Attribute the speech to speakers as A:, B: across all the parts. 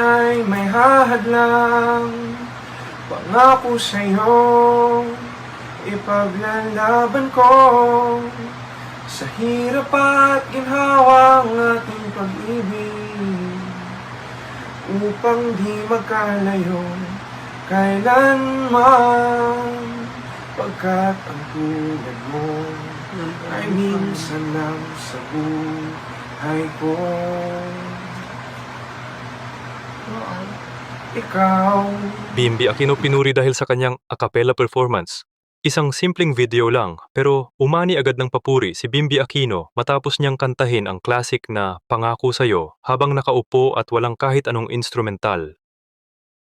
A: ay may hahadlang. Pangako sa'yo, ipaglalaban ko. Sa hirap at ginhawa ang ating pag-ibig, upang di magkalayo kailanman. Pagkat ang tulad mo ay minsan lang sa buhay ko. Ikaw.
B: Bimbi Aquino pinuri dahil sa kanyang a cappella performance. Isang simpleng video lang, pero umani agad ng papuri si Bimbi Aquino matapos niyang kantahin ang classic na Pangako Sa'yo habang nakaupo at walang kahit anong instrumental.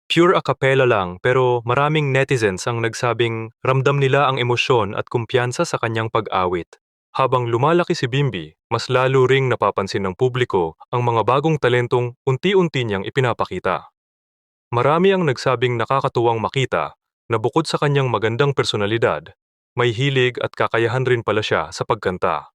B: Pure a cappella lang, pero maraming netizens ang nagsabing ramdam nila ang emosyon at kumpiyansa sa kanyang pag-awit. Habang lumalaki si Bimbi, mas lalo ring napapansin ng publiko ang mga bagong talentong unti-unti niyang ipinapakita. Marami ang nagsabing nakakatuwang makita na bukod sa kanyang magandang personalidad, may hilig at kakayahan rin pala siya sa pagkanta.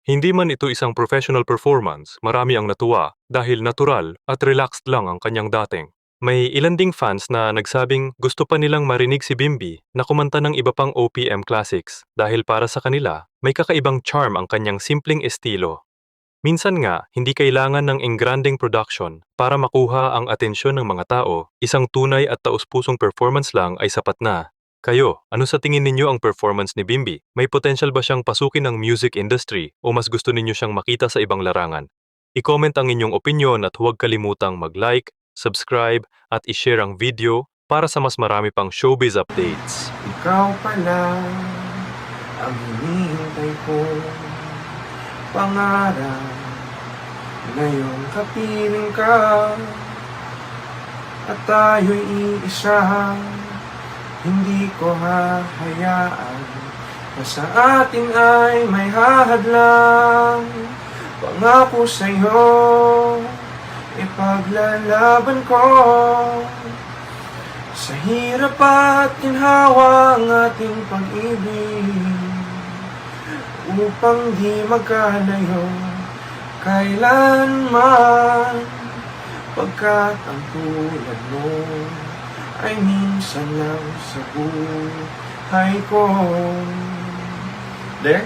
B: Hindi man ito isang professional performance, marami ang natuwa dahil natural at relaxed lang ang kanyang dating. May ilan ding fans na nagsabing gusto pa nilang marinig si Bimbi na kumanta ng iba pang OPM classics dahil para sa kanila, may kakaibang charm ang kanyang simpleng estilo. Minsan nga, hindi kailangan ng engranding production para makuha ang atensyon ng mga tao. Isang tunay at taus-pusong performance lang ay sapat na. Kayo, ano sa tingin ninyo ang performance ni Bimbi? May potential ba siyang pasukin ng music industry o mas gusto ninyo siyang makita sa ibang larangan? I-comment ang inyong opinyon at huwag kalimutang mag-like, subscribe at i-share ang video para sa mas marami pang showbiz updates.
A: Ikaw pala ang hinihintay ko, pangarap ngayong kapiling ka, at tayo'y iisa. Hindi ko hahayaan na sa atin ay may hahadlang. Pangako sa'yo, ipaglalaban ko. Sa hirap at ginhawa ang ating pag-ibig, upang di magkalayo kailanman. Pagkat ang tulad mo ay minsan lang sa buhay ko. There?